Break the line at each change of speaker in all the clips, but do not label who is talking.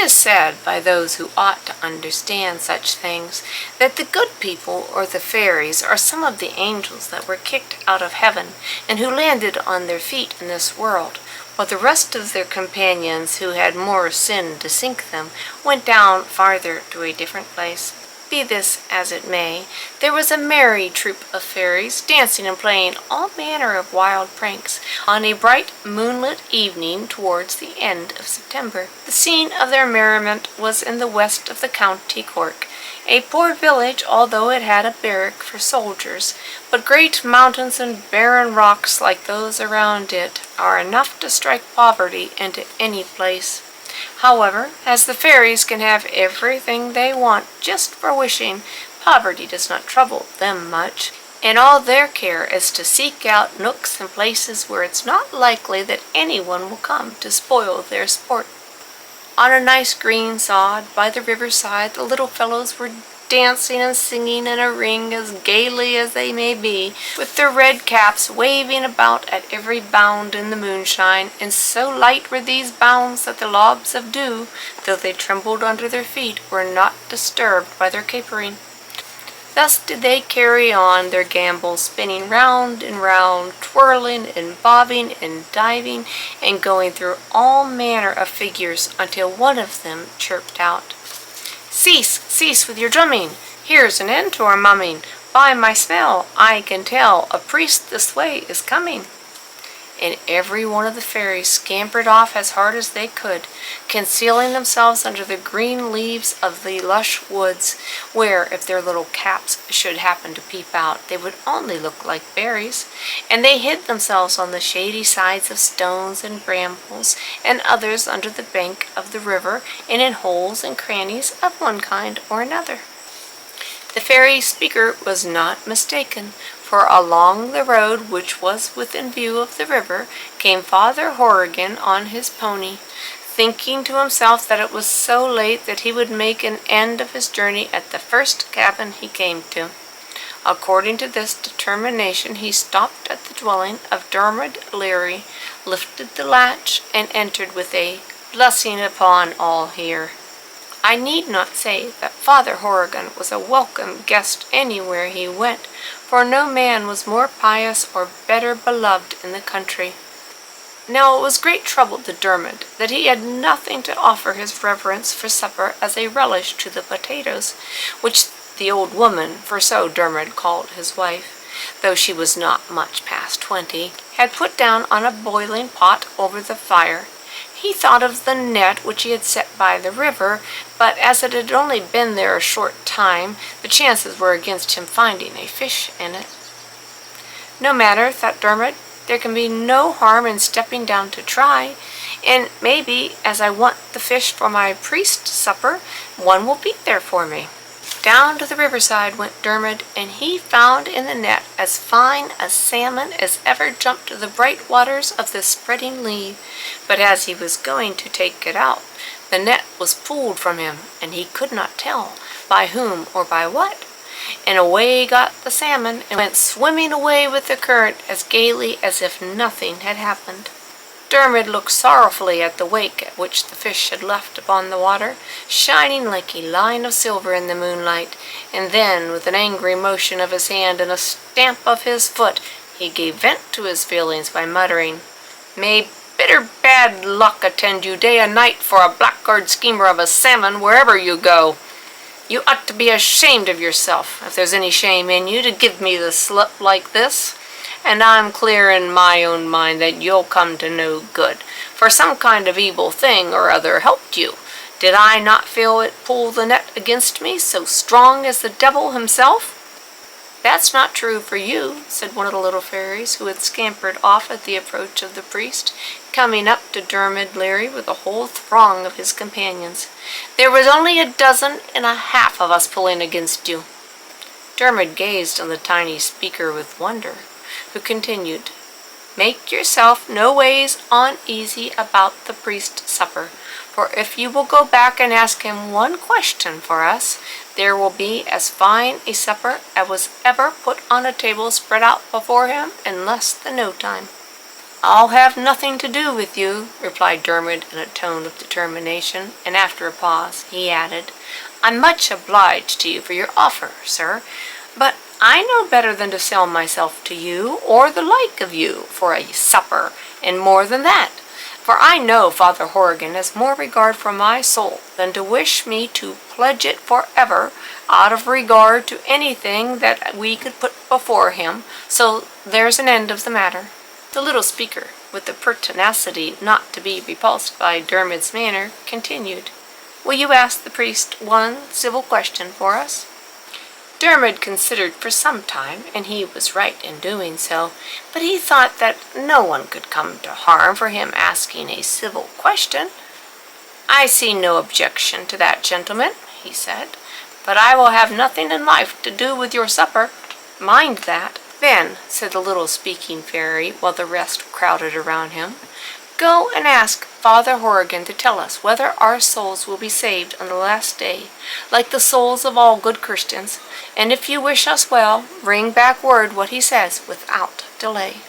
is said by those who ought to understand such things that the good people or the fairies are some of the angels that were kicked out of heaven and who landed on their feet in this world, while the rest of their companions who had more sin to sink them went down farther to a different place. Be this as it may, there was a merry troop of fairies dancing and playing all manner of wild pranks on a bright moonlit evening towards the end of September. The scene of their merriment was in the west of the county Cork, a poor village, although it had a barrack for soldiers, but great mountains and barren rocks like those around it are enough to strike poverty into any place. However, as the fairies can have everything they want just for wishing, poverty does not trouble them much, and all their care is to seek out nooks and places where it's not likely that anyone will come to spoil their sport. On a nice green sod by the riverside, the little fellows were dancing and singing in a ring as gaily as they may be, with their red caps waving about at every bound in the moonshine, and so light were these bounds that the lobs of dew, though they trembled under their feet, were not disturbed by their capering. Thus did they carry on their gambols, spinning round and round, twirling and bobbing and diving, and going through all manner of figures, until one of them chirped out, "Cease, cease with your drumming, here's an end to our mumming, by my smell I can tell a priest this way is coming." And every one of the fairies scampered off as hard as they could, concealing themselves under the green leaves of the lush woods, where, if their little caps should happen to peep out, they would only look like berries, and they hid themselves on the shady sides of stones and brambles, and others under the bank of the river, and in holes and crannies of one kind or another. The fairy speaker was not mistaken, for along the road which was within view of the river came Father Horrigan on his pony, thinking to himself that it was so late that he would make an end of his journey at the first cabin he came to. According to this determination, he stopped at the dwelling of Dermot Leary, lifted the latch, and entered with a "Blessing upon all here." I need not say that Father Horrigan was a welcome guest anywhere he went, for no man was more pious or better beloved in the country. Now it was great trouble to Dermot that he had nothing to offer his reverence for supper as a relish to the potatoes, which the old woman, for so Dermot called his wife, though she was not much past 20, had put down on a boiling pot over the fire. He thought of the net which he had set by the river, but as it had only been there a short time, the chances were against him finding a fish in it. "No matter," thought Dermot, "there can be no harm in stepping down to try, and maybe, as I want the fish for my priest supper, one will be there for me." Down to the riverside went Dermot, and he found in the net as fine a salmon as ever jumped to the bright waters of the spreading Lee. But as he was going to take it out, the net was pulled from him, and he could not tell by whom or by what. And away got the salmon, and went swimming away with the current as gaily as if nothing had happened. Dermot looked sorrowfully at the wake at which the fish had left upon the water, shining like a line of silver in the moonlight, and then, with an angry motion of his hand and a stamp of his foot, he gave vent to his feelings by muttering, "May bitter bad luck attend you day and night for a blackguard schemer of a salmon wherever you go. You ought to be ashamed of yourself, if there's any shame in you, to give me the slip like this. And I'm clear in my own mind that you'll come to no good, for some kind of evil thing or other helped you. Did I not feel it pull the net against me, so strong as the devil himself?" "That's not true for you," said one of the little fairies, who had scampered off at the approach of the priest, coming up to Dermot Leary with a whole throng of his companions. "There was only 12.5 of us pulling against you." Dermot gazed on the tiny speaker with wonder, who continued, "Make yourself no ways uneasy about the priest's supper, for if you will go back and ask him one question for us, there will be as fine a supper as was ever put on a table spread out before him in less than no time." "I'll have nothing to do with you," replied Dermot in a tone of determination, and after a pause he added, "I'm much obliged to you for your offer, sir, but I know better than to sell myself to you, or the like of you, for a supper, and more than that. For I know Father Horrigan has more regard for my soul than to wish me to pledge it forever out of regard to anything that we could put before him, so there's an end of the matter." The little speaker, with the pertinacity not to be repulsed by Dermot's manner, continued, "Will you ask the priest one civil question for us?" Dermot considered for some time, and he was right in doing so, but he thought that no one could come to harm for him asking a civil question. "I see no objection to that, gentlemen," he said, "but I will have nothing in life to do with your supper. Mind that." "Then," said the little speaking fairy, while the rest crowded around him, "go and ask Father Horrigan to tell us whether our souls will be saved on the last day, like the souls of all good Christians, and if you wish us well, bring back word what he says without delay."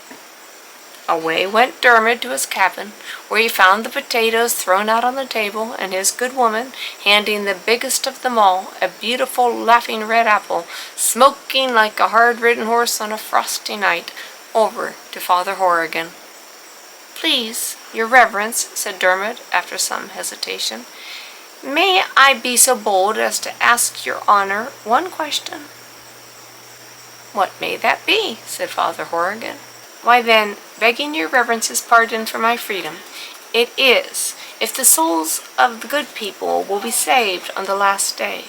Away went Dermot to his cabin, where he found the potatoes thrown out on the table, and his good woman handing the biggest of them all, a beautiful laughing red apple, smoking like a hard-ridden horse on a frosty night, over to Father Horrigan. "Please, your reverence," said Dermot, after some hesitation, "may I be so bold as to ask your honor one question?" "What may that be?" said Father Horrigan. "Why then, begging your reverence's pardon for my freedom, it is, if the souls of the good people will be saved on the last day."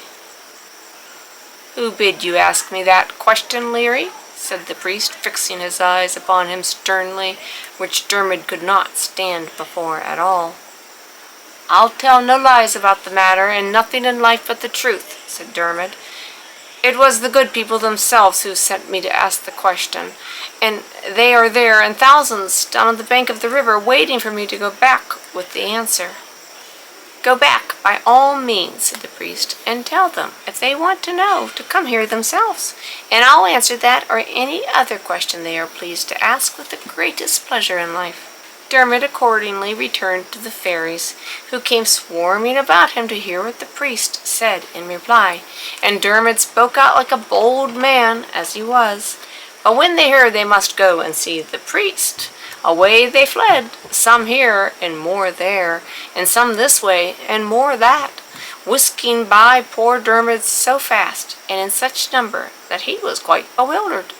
"Who bid you ask me that question, Leary?" said the priest, fixing his eyes upon him sternly, which Dermot could not stand before at all. "I'll tell no lies about the matter, and nothing in life but the truth," said Dermot. "It was the good people themselves who sent me to ask the question, and they are there in thousands down on the bank of the river waiting for me to go back with the answer." "Go back, by all means," said the priest, "and tell them, if they want to know, to come here themselves, and I'll answer that or any other question they are pleased to ask with the greatest pleasure in life." Dermot accordingly returned to the fairies, who came swarming about him to hear what the priest said in reply, and Dermot spoke out like a bold man, as he was. But when they heard they must go and see the priest, away they fled, some here and more there, and some this way and more that, whisking by poor Dermot so fast and in such number that he was quite bewildered.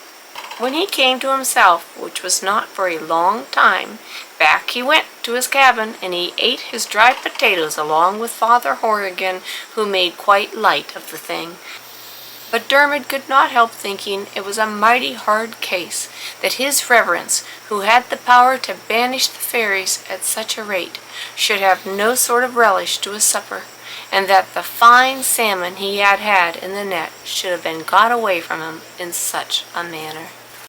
When he came to himself, which was not for a long time, back he went to his cabin, and he ate his dried potatoes along with Father Horrigan, who made quite light of the thing. But Dermot could not help thinking it was a mighty hard case that his reverence, who had the power to banish the fairies at such a rate, should have no sort of relish to his supper, and that the fine salmon he had had in the net should have been got away from him in such a manner.